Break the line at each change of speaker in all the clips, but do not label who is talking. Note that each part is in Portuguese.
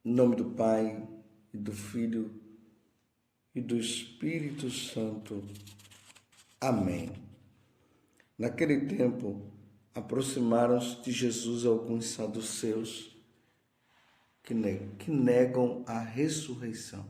Em nome do Pai, e do Filho, e do Espírito Santo. Amém. Naquele tempo, aproximaram-se de Jesus alguns saduceus que negam a ressurreição.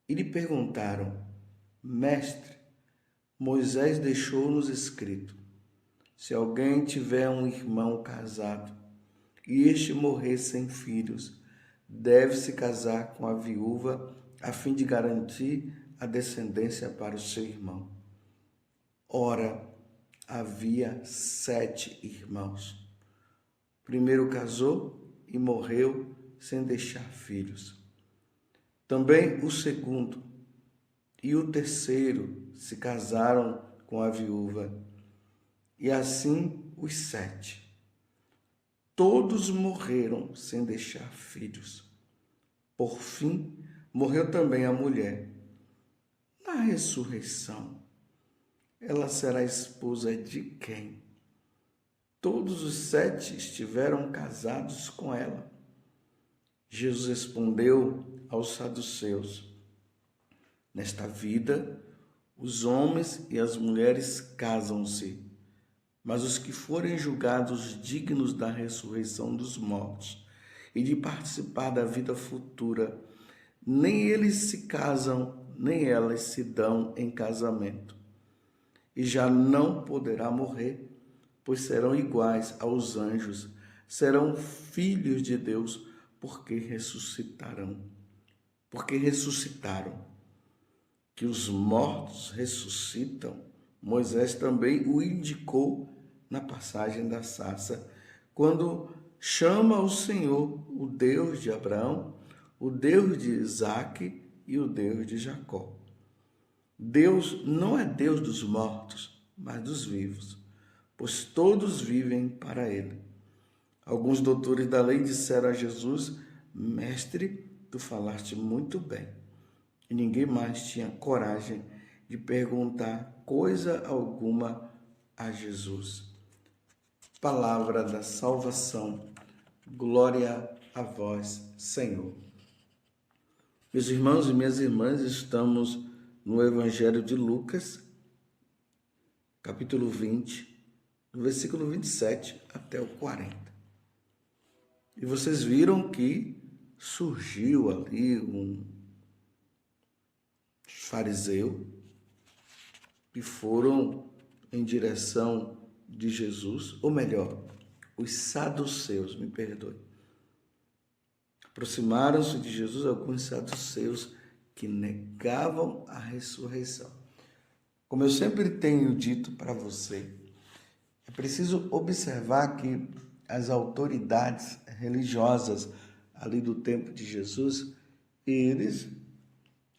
E lhe perguntaram: Mestre, Moisés deixou-nos escrito: se alguém tiver um irmão casado e este morrer sem filhos, deve-se casar com a viúva a fim de garantir a descendência para o seu irmão. Ora, havia 7 irmãos. O primeiro casou e morreu sem deixar filhos. Também o segundo e o terceiro se casaram com a viúva, e assim os 7. Todos morreram sem deixar filhos. Por fim, morreu também a mulher. Na ressurreição, ela será esposa de quem? Todos os 7 estiveram casados com ela. Jesus respondeu aos saduceus: nesta vida, os homens e as mulheres casam-se, mas os que forem julgados dignos da ressurreição dos mortos e de participar da vida futura, nem eles se casam, nem elas se dão em casamento. E já não poderá morrer, pois serão iguais aos anjos, serão filhos de Deus, porque ressuscitaram. Que os mortos ressuscitam, Moisés também o indicou na passagem da sarça, quando chama o Senhor, o Deus de Abraão, o Deus de Isaque e o Deus de Jacó. Deus não é Deus dos mortos, mas dos vivos, pois todos vivem para ele. Alguns doutores da lei disseram a Jesus: Mestre, tu falaste muito bem. E ninguém mais tinha coragem de perguntar coisa alguma a Jesus. Palavra da salvação. Glória a vós, Senhor. Meus irmãos e minhas irmãs, estamos no Evangelho de Lucas, capítulo 20, do versículo 27 até o 40. E vocês viram que surgiu ali um fariseu e foram em direção de Jesus, ou melhor, os saduceus, me perdoe. Aproximaram-se de Jesus alguns saduceus que negavam a ressurreição. Como eu sempre tenho dito para você, é preciso observar que as autoridades religiosas ali do tempo de Jesus, eles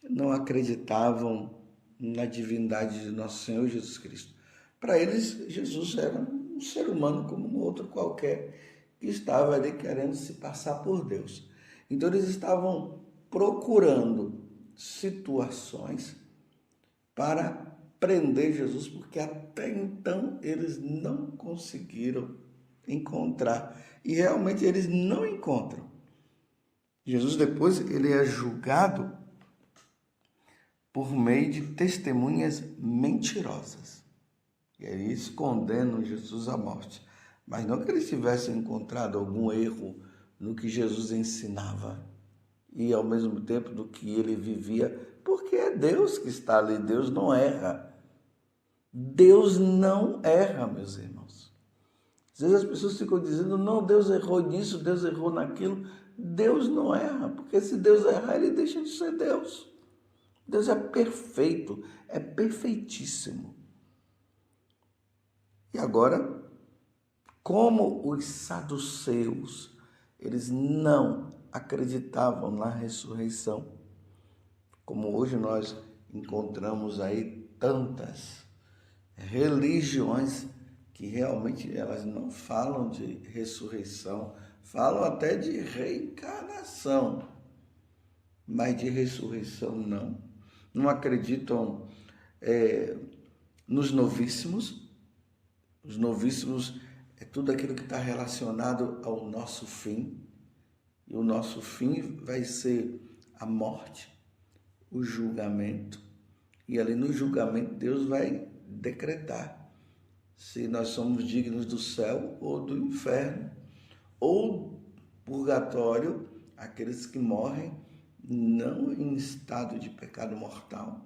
não acreditavam na divindade de nosso Senhor Jesus Cristo. Para eles, Jesus era um ser humano como um outro qualquer, que estava ali querendo se passar por Deus. Então eles estavam procurando situações para prender Jesus, porque até então eles não conseguiram encontrar. E realmente eles não encontram. Jesus depois ele é julgado por meio de testemunhas mentirosas. E aí eles condenam Jesus à morte. Mas não que eles tivessem encontrado algum erro no que Jesus ensinava e ao mesmo tempo do que ele vivia, porque é Deus que está ali, Deus não erra. Deus não erra, meus irmãos. Às vezes as pessoas ficam dizendo: não, Deus errou nisso, Deus errou naquilo. Deus não erra, porque se Deus errar, ele deixa de ser Deus. Deus é perfeito, é perfeitíssimo. E agora, como os saduceus, eles não acreditavam na ressurreição, como hoje nós encontramos aí tantas religiões que realmente elas não falam de ressurreição, falam até de reencarnação, mas de ressurreição não. Não acreditam nos novíssimos. Os novíssimos é tudo aquilo que está relacionado ao nosso fim. e o nosso fim vai ser a morte, o julgamento. E ali no julgamento Deus vai decretar se nós somos dignos do céu ou do inferno, ou purgatório, aqueles que morrem não em estado de pecado mortal,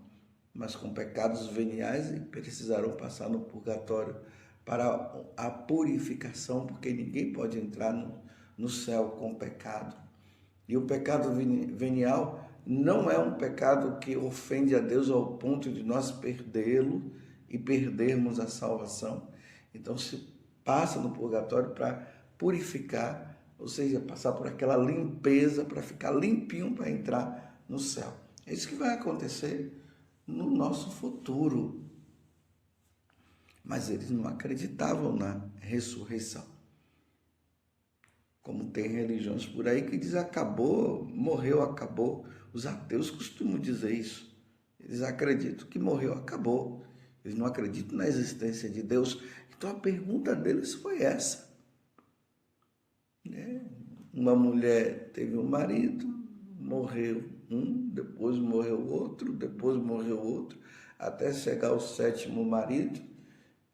mas com pecados veniais e precisarão passar no purgatório para a purificação, porque ninguém pode entrar no céu com pecado. E o pecado venial não é um pecado que ofende a Deus ao ponto de nós perdê-lo e perdermos a salvação. Então se passa no purgatório para purificar, ou seja, passar por aquela limpeza para ficar limpinho para entrar no céu. É isso que vai acontecer no nosso futuro. Mas eles não acreditavam na ressurreição. Como tem religiões por aí que diz acabou, morreu, acabou. Os ateus costumam dizer isso. Eles acreditam que morreu, acabou. Eles não acreditam na existência de Deus. Então a pergunta deles foi essa. Uma mulher teve um marido, morreu um, depois morreu outro, depois morreu outro, até chegar ao 7º marido.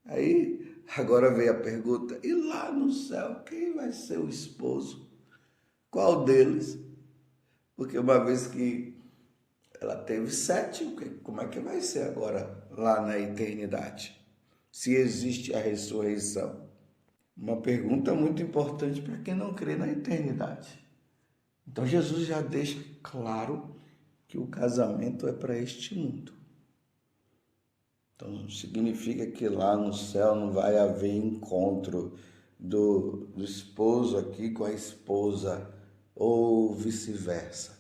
Aí, agora veio a pergunta, e lá no céu, quem vai ser o esposo? Qual deles? Porque uma vez que ela teve 7, como é que vai ser agora lá na eternidade? Se existe a ressurreição. Uma pergunta muito importante para quem não crê na eternidade. Então Jesus já deixa claro que o casamento é para este mundo. Então significa que lá no céu não vai haver encontro do esposo aqui com a esposa ou vice-versa.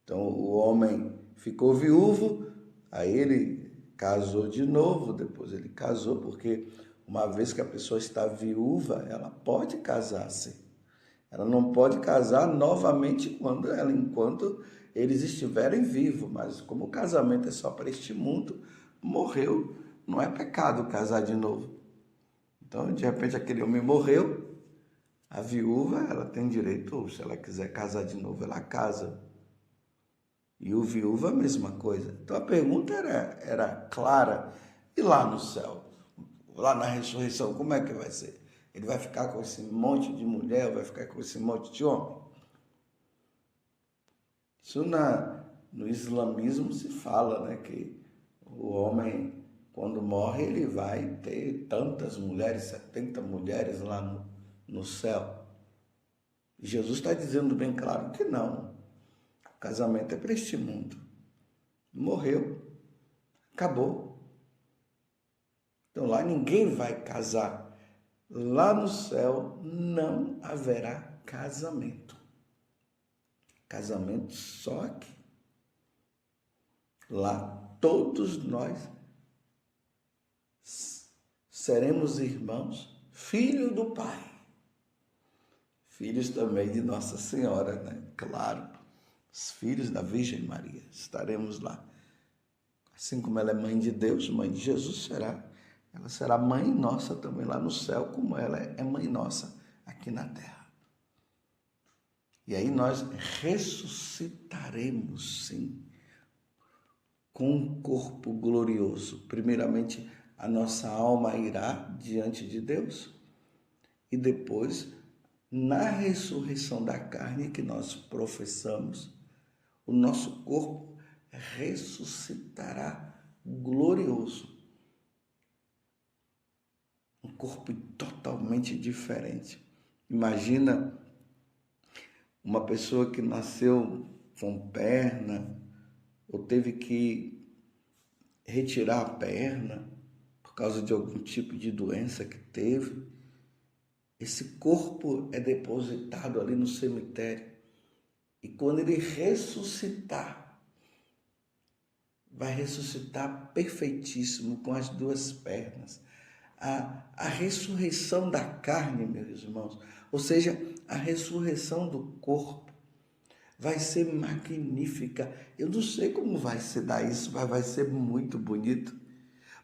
Então o homem ficou viúvo, aí ele casou de novo, depois ele casou, porque uma vez que a pessoa está viúva, ela pode casar-se. Ela não pode casar novamente enquanto eles estiverem vivos, mas como o casamento é só para este mundo, morreu, não é pecado casar de novo. Então, de repente, aquele homem morreu, a viúva, ela tem direito, ou se ela quiser casar de novo, ela casa. E o viúvo, a mesma coisa. Então, a pergunta era clara. E lá no céu? Lá na ressurreição, como é que vai ser? Ele vai ficar com esse monte de mulher, vai ficar com esse monte de homem? Isso no islamismo se fala, né, que o homem, quando morre, ele vai ter tantas mulheres, 70 mulheres lá no céu. E Jesus está dizendo bem claro que não. O casamento é para este mundo. Morreu, acabou. Então lá ninguém vai casar. Lá no céu não haverá casamento. Casamento só aqui. Lá todos nós seremos irmãos, filho do Pai. Filhos também de Nossa Senhora, né? Claro, os filhos da Virgem Maria. Estaremos lá. Assim como ela é mãe de Deus, mãe de Jesus ela será mãe nossa também lá no céu, como ela é mãe nossa aqui na terra. E aí nós ressuscitaremos, sim, com um corpo glorioso. Primeiramente, a nossa alma irá diante de Deus e depois, na ressurreição da carne que nós professamos, o nosso corpo ressuscitará glorioso. Um corpo totalmente diferente. Imagina uma pessoa que nasceu com perna ou teve que retirar a perna por causa de algum tipo de doença que teve. Esse corpo é depositado ali no cemitério. E quando ele ressuscitar, vai ressuscitar perfeitíssimo com as 2 pernas. A ressurreição da carne, meus irmãos, ou seja, a ressurreição do corpo, vai ser magnífica. Eu não sei como vai se dar isso, mas vai ser muito bonito,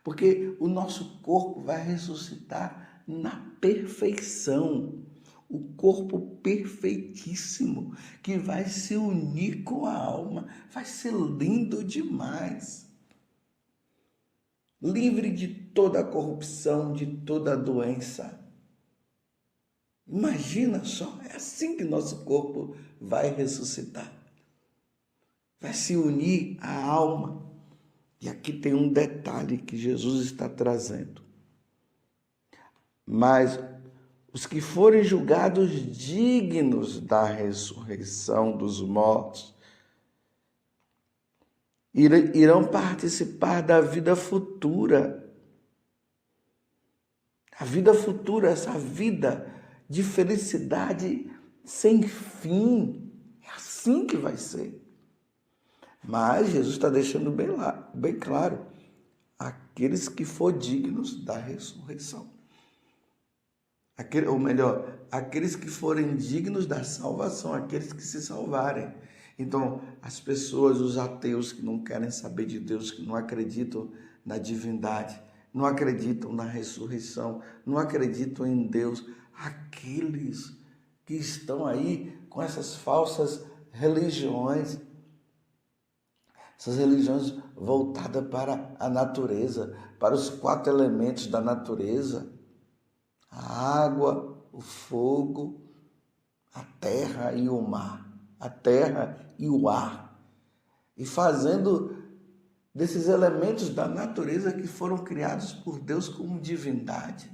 porque o nosso corpo vai ressuscitar na perfeição. o corpo perfeitíssimo, que vai se unir com a alma. Vai ser lindo demais. Livre de toda a corrupção, de toda a doença. Imagina só, é assim que nosso corpo vai ressuscitar. Vai se unir à alma. E aqui tem um detalhe que Jesus está trazendo. Mas os que forem julgados dignos da ressurreição dos mortos irão participar da vida futura. A vida futura, essa vida de felicidade sem fim. É assim que vai ser. Mas Jesus está deixando bem claro, aqueles que for dignos da ressurreição. Ou melhor, aqueles que forem dignos da salvação, aqueles que se salvarem. Então, as pessoas, os ateus que não querem saber de Deus, que não acreditam na divindade, não acreditam na ressurreição, não acreditam em Deus, aqueles que estão aí com essas falsas religiões, essas religiões voltadas para a natureza, para os 4 elementos da natureza, a água, o fogo, a terra e o mar, a terra e o ar, e fazendo desses elementos da natureza que foram criados por Deus como divindade,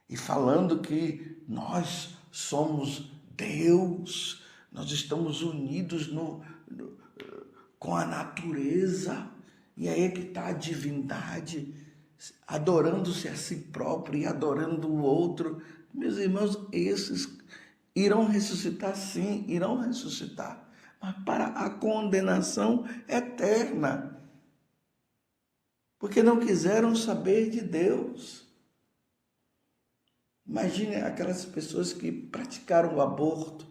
e falando que nós somos Deus, nós estamos unidos com a natureza, e aí é que está a divindade, adorando-se a si próprio e adorando o outro. Meus irmãos, esses irão ressuscitar, sim, irão ressuscitar, mas para a condenação eterna, porque não quiseram saber de Deus. Imagine aquelas pessoas que praticaram o aborto,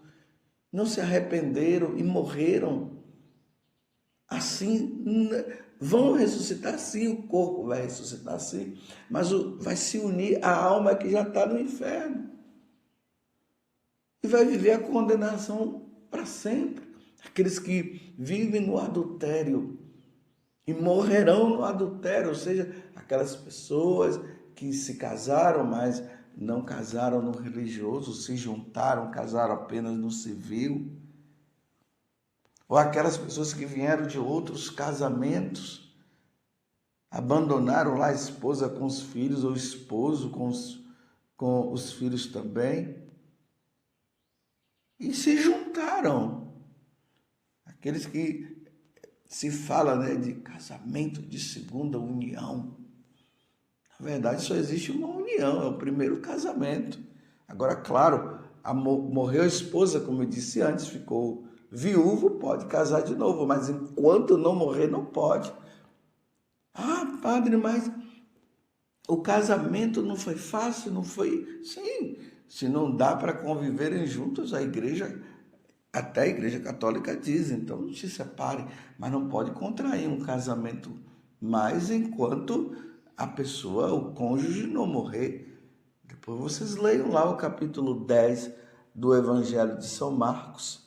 não se arrependeram e morreram. Assim, vão ressuscitar sim, o corpo vai ressuscitar sim, mas vai se unir à alma que já está no inferno. E vai viver a condenação para sempre. Aqueles que vivem no adultério e morrerão no adultério, ou seja, aquelas pessoas que se casaram, mas não casaram no religioso, se juntaram, casaram apenas no civil. Ou aquelas pessoas que vieram de outros casamentos, abandonaram lá a esposa com os filhos, ou o esposo com os filhos também, e se juntaram. Aqueles que se fala, né, de casamento de segunda união. Na verdade, só existe uma união, é o primeiro casamento. Agora, claro, morreu a esposa, como eu disse antes, ficou viúvo, pode casar de novo, mas enquanto não morrer, não pode. Ah, padre, mas o casamento não foi fácil, não foi... Sim, se não dá para conviverem juntos, até a Igreja Católica diz, então não se separe, mas não pode contrair um casamento mais enquanto a pessoa, o cônjuge, não morrer. Depois vocês leiam lá o capítulo 10 do Evangelho de São Marcos,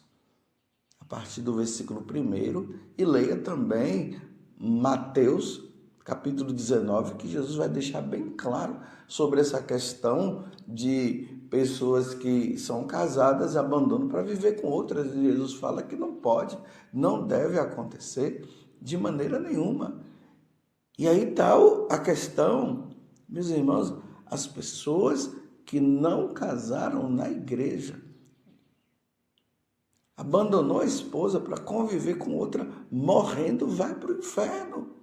a partir do versículo 1, e leia também Mateus, capítulo 19, que Jesus vai deixar bem claro sobre essa questão de pessoas que são casadas e abandonam para viver com outras. E Jesus fala que não pode, não deve acontecer de maneira nenhuma. E aí está a questão, meus irmãos, as pessoas que não casaram na igreja, abandonou a esposa para conviver com outra, morrendo, vai para o inferno.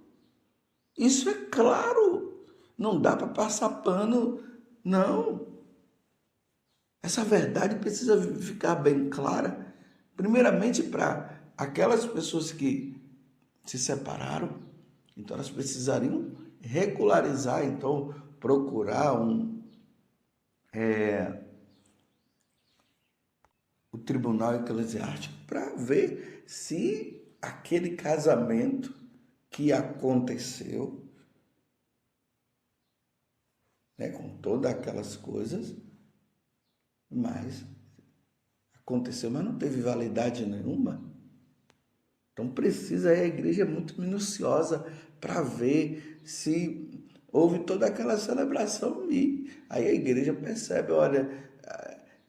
Isso é claro, não dá para passar pano, não. Essa verdade precisa ficar bem clara, primeiramente para aquelas pessoas que se separaram, então elas precisariam regularizar, então procurar o tribunal eclesiástico para ver se aquele casamento que aconteceu, né, com todas aquelas coisas, Mas aconteceu, mas não teve validade nenhuma. Então precisa, a igreja é muito minuciosa para ver se houve toda aquela celebração e aí a igreja percebe, olha,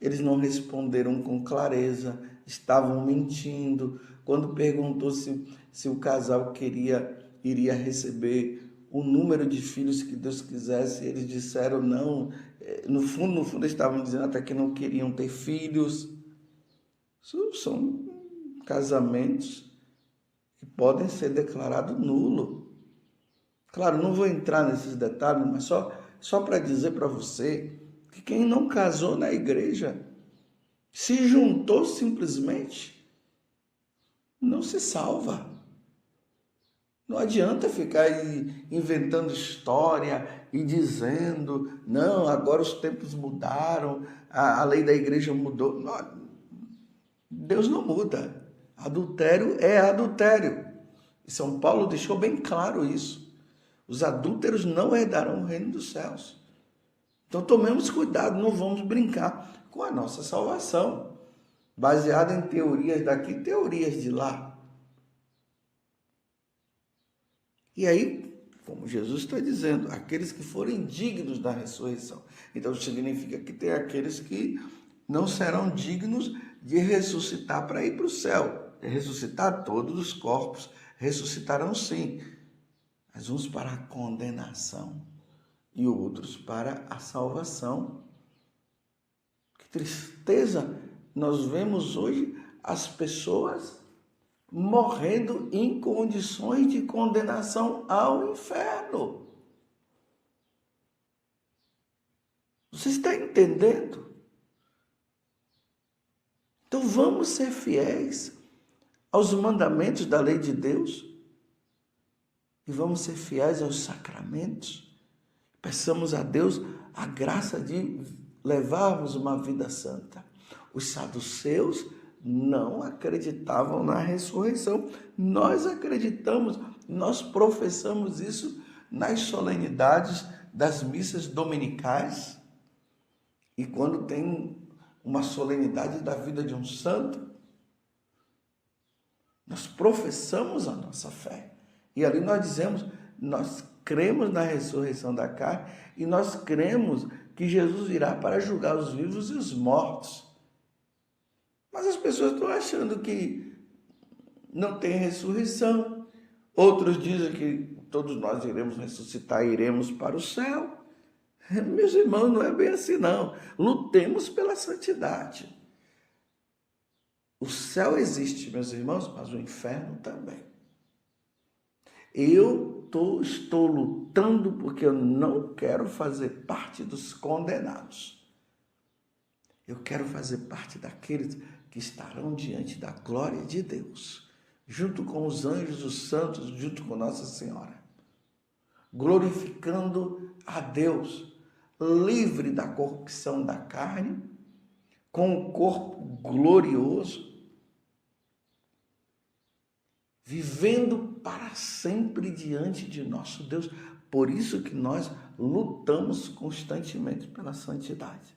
eles não responderam com clareza, estavam mentindo. Quando perguntou se o casal iria receber o número de filhos que Deus quisesse, eles disseram não. No fundo, estavam dizendo até que não queriam ter filhos. Isso são casamentos que podem ser declarados nulos. Claro, não vou entrar nesses detalhes, mas só para dizer para você que quem não casou na igreja, se juntou simplesmente, não se salva. Não adianta ficar inventando história e dizendo, não, agora os tempos mudaram, a lei da igreja mudou. Não, Deus não muda. Adultério é adultério. E São Paulo deixou bem claro isso. Os adúlteros não herdarão o reino dos céus. Então tomemos cuidado, não vamos brincar com a nossa salvação, baseada em teorias daqui, teorias de lá. E aí, como Jesus está dizendo, aqueles que forem dignos da ressurreição. Então significa que tem aqueles que não serão dignos de ressuscitar para ir para o céu. Ressuscitar todos os corpos, ressuscitarão sim, mas uns para a condenação e outros para a salvação. Que tristeza nós vemos hoje as pessoas morrendo em condições de condenação ao inferno. Você está entendendo? Então vamos ser fiéis aos mandamentos da lei de Deus e vamos ser fiéis aos sacramentos. Peçamos a Deus a graça de levarmos uma vida santa. Os saduceus não acreditavam na ressurreição. Nós acreditamos, nós professamos isso nas solenidades das missas dominicais. E quando tem uma solenidade da vida de um santo, nós professamos a nossa fé. E ali nós dizemos, nós cremos na ressurreição da carne e nós cremos que Jesus virá para julgar os vivos e os mortos. Mas as pessoas estão achando que não tem ressurreição. Outros dizem que todos nós iremos ressuscitar e iremos para o céu. Meus irmãos, não é bem assim não. Lutemos pela santidade. O céu existe, meus irmãos, mas o inferno também. Eu estou lutando porque eu não quero fazer parte dos condenados. Eu quero fazer parte daqueles que estarão diante da glória de Deus, junto com os anjos, os santos, junto com Nossa Senhora, glorificando a Deus, livre da corrupção da carne, com um corpo glorioso, vivendo para sempre diante de nosso Deus. Por isso que nós lutamos constantemente pela santidade.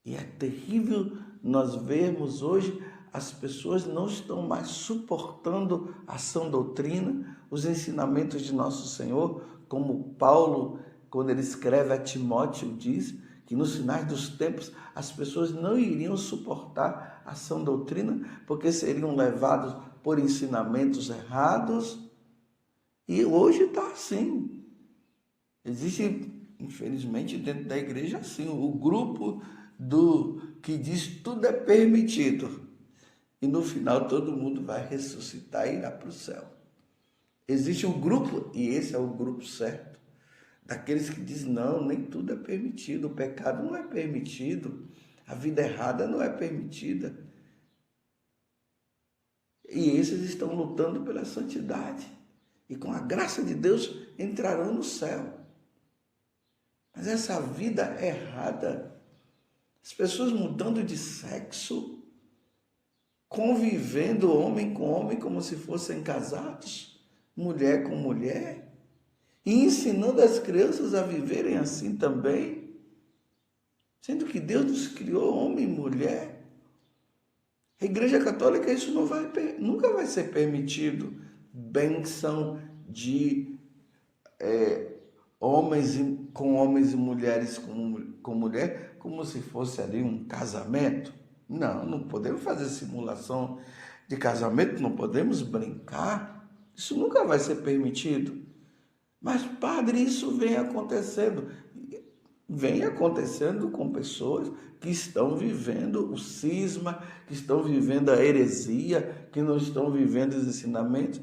E é terrível nós vermos hoje as pessoas não estão mais suportando a sã doutrina, os ensinamentos de nosso Senhor, como Paulo, quando ele escreve a Timóteo, diz que nos finais dos tempos as pessoas não iriam suportar a sã doutrina, porque seriam levados por ensinamentos errados. E hoje está assim. Existe, infelizmente, dentro da igreja assim, o grupo que diz tudo é permitido. E no final todo mundo vai ressuscitar e irá para o céu. Existe um grupo, e esse é o grupo certo, daqueles que dizem, não, nem tudo é permitido, o pecado não é permitido, a vida errada não é permitida. E esses estão lutando pela santidade. E com a graça de Deus entrarão no céu. Mas essa vida errada, as pessoas mudando de sexo, convivendo homem com homem como se fossem casados, mulher com mulher, e ensinando as crianças a viverem assim também. Sendo que Deus nos criou homem e mulher. A Igreja Católica, isso nunca vai ser permitido. Bênção de homens e mulheres com mulher, como se fosse ali um casamento. Não podemos fazer simulação de casamento, não podemos brincar. Isso nunca vai ser permitido. Mas, padre, isso vem acontecendo. Vem acontecendo com pessoas que estão vivendo o cisma, que estão vivendo a heresia, que não estão vivendo os ensinamentos.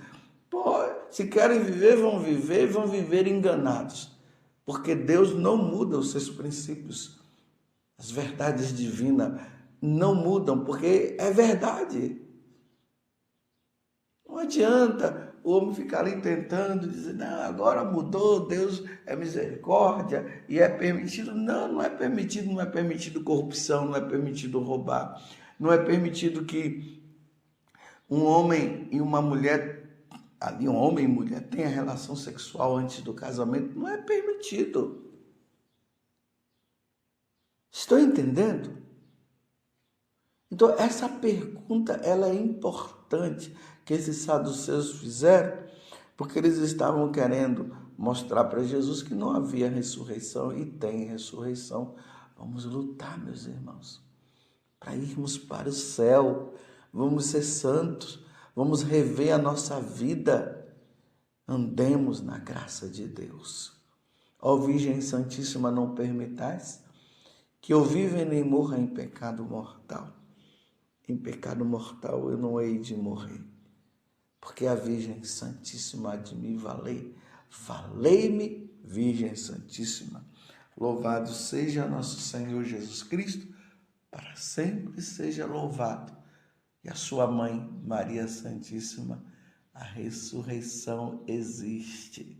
Pô, se querem viver, vão viver enganados. Porque Deus não muda os seus princípios. As verdades divinas não mudam, porque é verdade. Não adianta o homem ficar ali tentando dizer, não, agora mudou, Deus é misericórdia e é permitido. Não é permitido, não é permitido corrupção, não é permitido roubar, não é permitido que um homem e uma mulher, ali um homem e mulher, tenham relação sexual antes do casamento, não é permitido. Estão entendendo? Então, essa pergunta, ela é importante que esses saduceus fizeram, porque eles estavam querendo mostrar para Jesus que não havia ressurreição e tem ressurreição. Vamos lutar, meus irmãos, para irmos para o céu, vamos ser santos, vamos rever a nossa vida, andemos na graça de Deus. Ó Virgem Santíssima, não permitais que eu viva e nem morra em pecado mortal. Em pecado mortal eu não hei de morrer, porque a Virgem Santíssima há de me valer. Valei-me, Virgem Santíssima. Louvado seja nosso Senhor Jesus Cristo, para sempre seja louvado. E a sua mãe, Maria Santíssima, a ressurreição existe.